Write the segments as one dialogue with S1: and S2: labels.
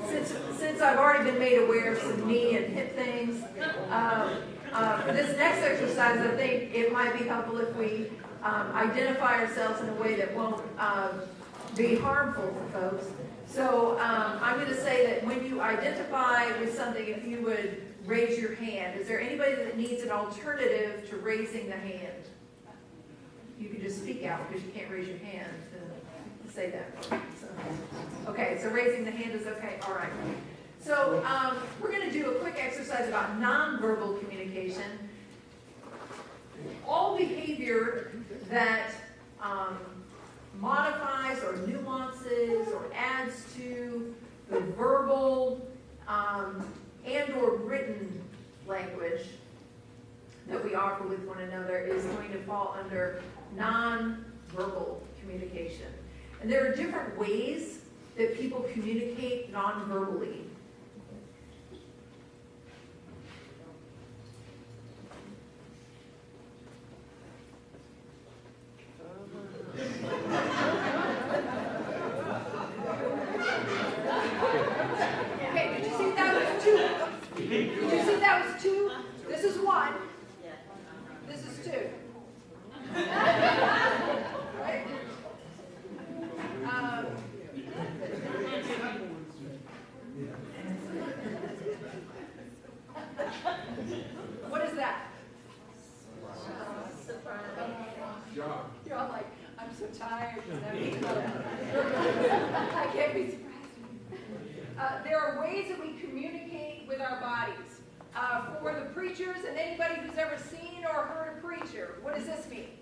S1: since I've already been made aware of some knee and hip things, for this next exercise, I think it might be helpful if we identify ourselves in a way that won't be harmful for folks. So I'm going to say that when you identify with something, if you would raise your hand. Is there anybody that needs an alternative to raising the hand? You can just speak out because you can't raise your hand to say that. So, okay, so raising the hand is okay. All right. So we're going to do a quick exercise about nonverbal communication. All behavior that modifies or nuances or adds to the verbal and or written language that we offer with one another is going to fall under nonverbal communication. And there are different ways that people communicate nonverbally. Okay, did you see that was two? Did you see that was two? This is one. This is two. Right? What is that? You're all like, I'm so tired. I can't be surprised. There are ways that we communicate with our bodies. For the preachers and anybody who's ever seen or heard a preacher, what does this mean?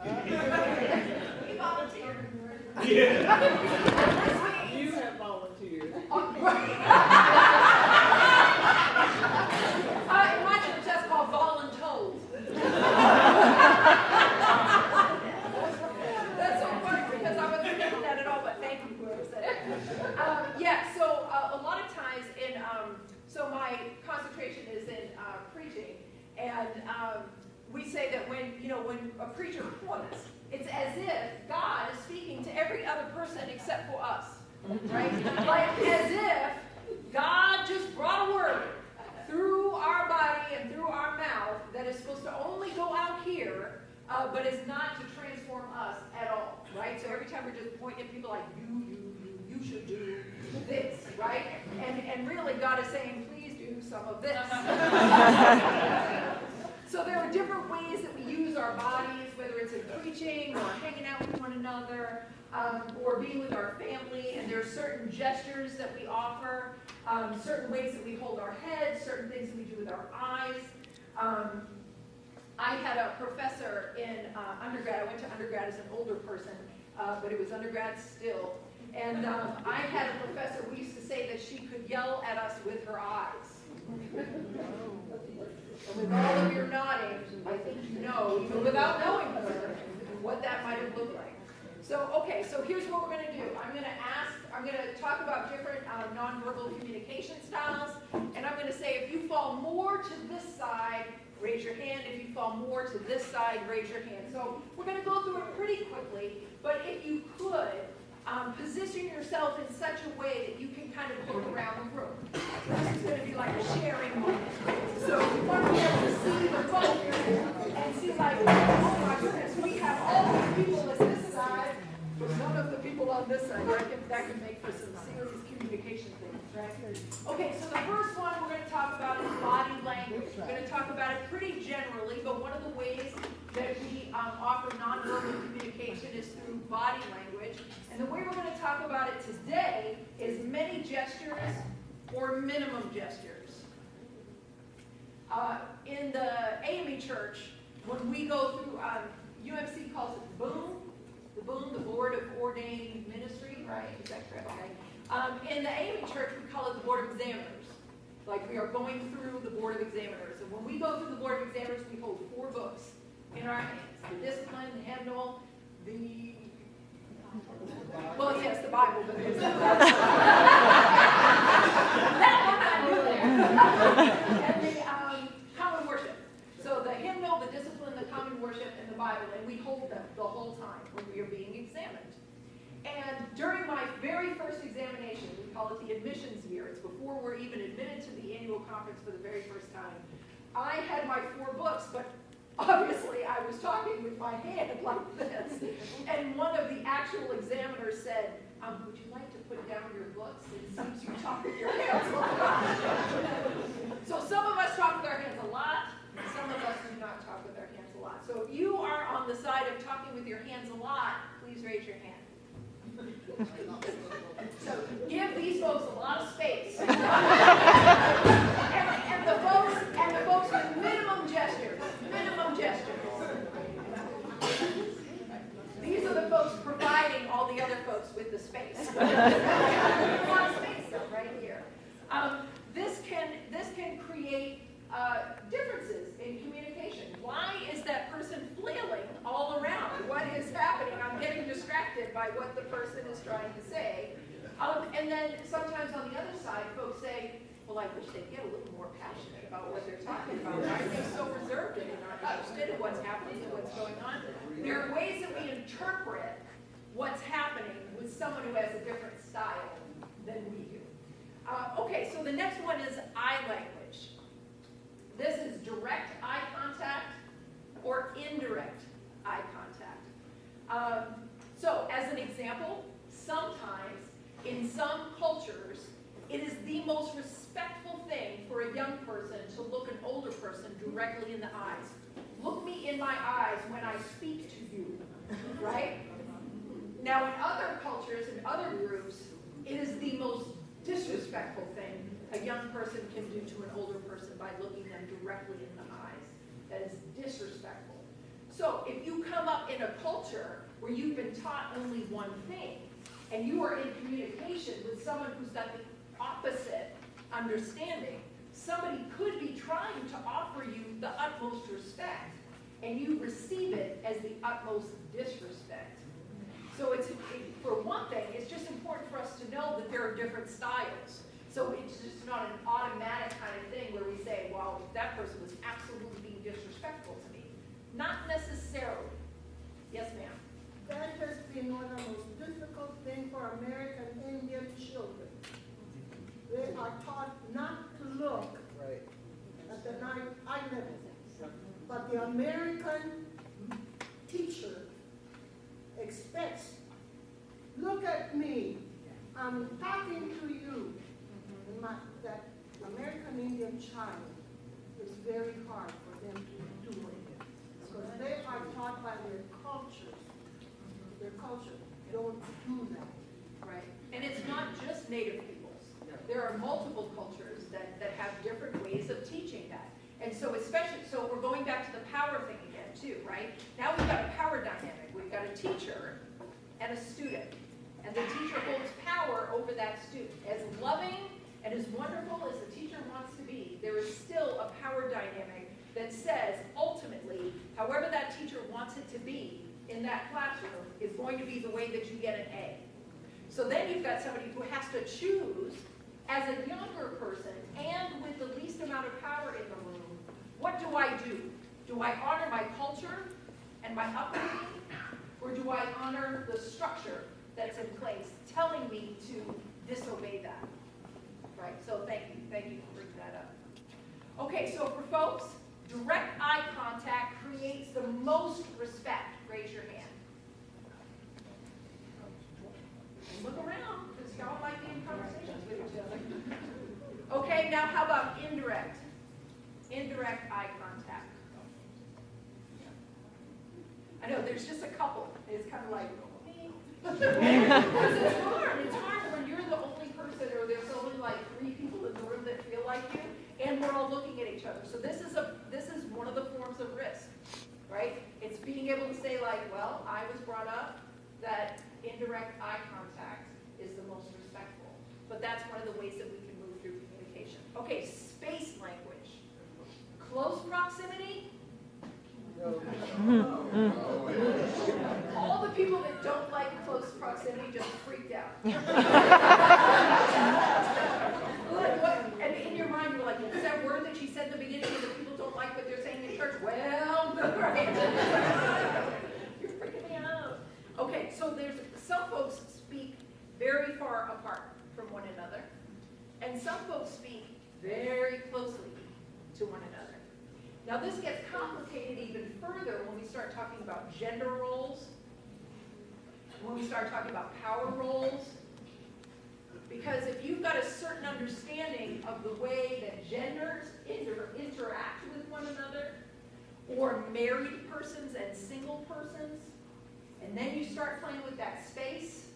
S1: We volunteer.
S2: Yeah. You have volunteered.
S1: In my church, that's called voluntold. That's so funny because I wasn't thinking that at all, but thank you whoever said it. Yeah, so a lot of times so my concentration is in preaching, and we say that when a preacher points, it's as if God is speaking to every other person except for us, right? Like as if God just brought a word through our body and through our mouth that is supposed to only go out here, but is not to transform us at all, right? So every time we're just pointing at people like, you should do this, right? And really God is saying, please do some of this. So there are different ways that we use our bodies, whether it's in preaching or hanging out with one another, or being with our family, and there are certain gestures that we offer, certain ways that we hold our heads, certain things that we do with our eyes. I had a professor in undergrad. I went to undergrad as an older person, but it was undergrad still. And I had a professor, we used to say that she could yell at us with her eyes. And with all of your nodding, I think you know, even without knowing her, what that might have looked like. So, okay, so here's what we're going to do. I'm going to talk about different nonverbal communication styles, and I'm going to say if you fall more to this side, raise your hand. If you fall more to this side, raise your hand. So we're going to go through it pretty quickly, but if you could, position yourself in such a way that you can kind of look around the room. This is going to be like a sharing moment. So you want to be able to see the both and see like, oh my goodness, we have all these people at this side, but none of the people on this side. That can make for some serious communication things, right? Okay, so the first one we're going to talk about is body language. We're going to talk about it pretty generally, but one of the ways that we offer nonverbal communication is through body language. And the way we're going to talk about it today is many gestures or minimum gestures. In the AME Church, when we go through, UMC calls it BOOM, the Board of Ordained Ministry, right? Is that correct? Okay. In the AME Church, we call it the Board of Examiners. Like we are going through the Board of Examiners. And when we go through the Board of Examiners, we hold 4 books in our hands. The Discipline, the Hymnal, well, yes, the Bible, but there's that one I knew there. And the common worship. So the hymnal, the discipline, the common worship, and the Bible, and we hold them the whole time when we are being examined. And during my very first examination, we call it the admissions year, it's before we're even admitted to the annual conference for the very first time, I had my 4 books, but obviously I was talking with my hand like this. And one of the actual examiners said, would you like to put down your books? It seems you talk with your hands a lot. So some of us talk with our hands a lot, and some of us do not talk with our hands a lot. So if you are on the side of talking with your hands a lot, please raise your hand. So give these folks a lot of space. and the folks with minimum gestures. These are the folks providing all the other folks with the space. A lot of space though, right here. This can create differences in communication. Why is that person flailing all around? What is happening? I'm getting distracted by what the person is trying to say. And then sometimes on the other side, folks say, well, I wish they'd get a little more passionate about what they're talking about. Why are they so reserved and not interested in what's happening and what's going on? There are ways that we interpret what's happening with someone who has a different style than we do. Okay, so the next one is eye language. This is direct eye contact or indirect eye contact. So as an example, sometimes in some cultures, it is the most respectful thing for a young person to look an older person directly in the eyes. Look me in my eyes when I speak to you, right? Now in other cultures and other groups, it is the most disrespectful thing a young person can do to an older person by looking them directly in the eyes. That is disrespectful. So if you come up in a culture where you've been taught only one thing, and you are in communication with someone who's got the opposite understanding, somebody could be trying to offer you the utmost respect, and you receive it as the utmost disrespect. So for one thing, it's just important for us to know that there are different styles. So it's just not an automatic kind of thing where we say, well, that person was absolutely being disrespectful to me. Not necessarily. Yes, ma'am.
S3: That has been one of the most difficult things for American Indian children. They are taught not to look at the eye level. But the American teacher expects, look at me, I'm talking to you. That American Indian child is very hard for them to do it. Because they are taught by their cultures. Their culture don't do that.
S1: Right. And it's not just Native peoples. There are multiple cultures that have different ways of teaching that. And so so we're going back to the power thing again too, right? Now we've got a power dynamic. We've got a teacher and a student. And the teacher holds power over that student. As loving and as wonderful as the teacher wants to be, there is still a power dynamic that says, ultimately, however that teacher wants it to be in that classroom is going to be the way that you get an A. So then you've got somebody who has to choose, as a younger person and with the least amount of power in the room, what do I do? Do I honor my culture and my upbringing, or do I honor the structure that's in place, telling me to disobey that? Right, so thank you for bringing that up. Okay, so for folks, direct eye contact creates the most respect. Raise your hand. Look around, because y'all might be in conversations with each other. Okay, now how about indirect? Indirect eye contact. I know, there's just a couple. It's kind of like, because it's hard when you're the only person, or there's only like 3 people in the room that feel like you, and we're all looking at each other. So this is one of the forms of risk, right? It's being able to say like, well, I was brought up that indirect eye contact is the most respectful. But that's one of the ways that we can move through communication. Okay, space language. Close proximity. All the people that don't like close proximity just freaked out. And in your mind, you're like, what's that word that she said in the beginning that people don't like what they're saying in church? Well, right. You're freaking me out. Okay, so there's some folks very far apart from one another, and some folks speak very closely to one another. Now this gets complicated even further when we start talking about gender roles, when we start talking about power roles, because if you've got a certain understanding of the way that genders interact with one another, or married persons and single persons, and then you start playing with that space,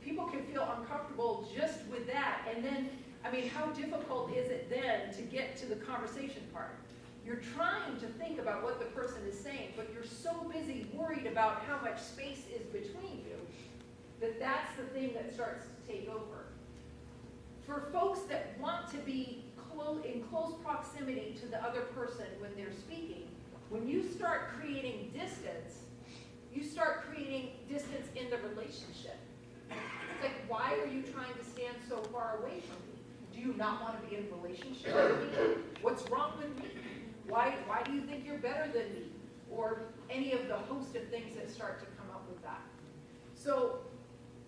S1: people can feel uncomfortable just with that. And then, I mean, how difficult is it then to get to the conversation part? You're trying to think about what the person is saying, but you're so busy worried about how much space is between you that that's the thing that starts to take over. For folks that want to be in close proximity to the other person when they're speaking, when you start creating distance, you start creating distance in the relationship. It's like, why are you trying to stand so far away from me? Do you not want to be in a relationship with me? What's wrong with me? Why do you think you're better than me? Or any of the host of things that start to come up with that. So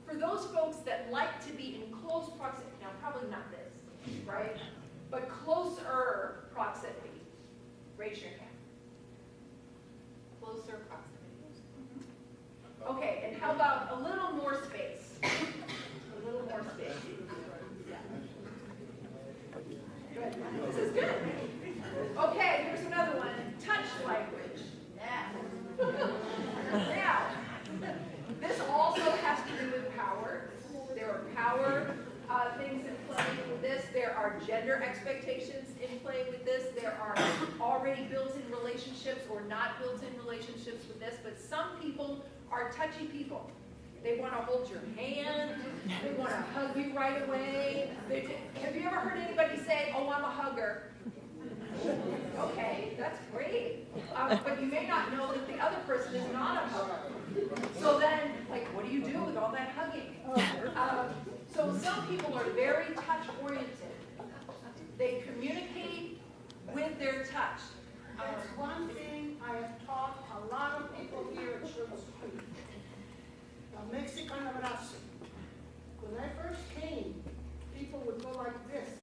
S1: for those folks that like to be in close proximity, now probably not this, right? But closer proximity. Raise your hand. Closer proximity. Okay, and how about a little more space? A little more space. Yeah. Good. This is good. Okay, here's another one. Touch language. Now, this also has to do with power. There are power things in play with this. There are gender expectations in play with this. There are already built-in relationships or not built-in relationships with this. But some people are touchy people. They want to hold your hand. They want to hug you right away. Have you ever heard anybody say, "Oh, I'm a hugger"? Okay, that's great. But you may not know that the other person is not a hugger. So then, like, what do you do with all that hugging? So some people are very touch-oriented. They communicate with their touch.
S3: That's one thing I have taught a lot of people here at Sugar Street. A Mexican abrazo.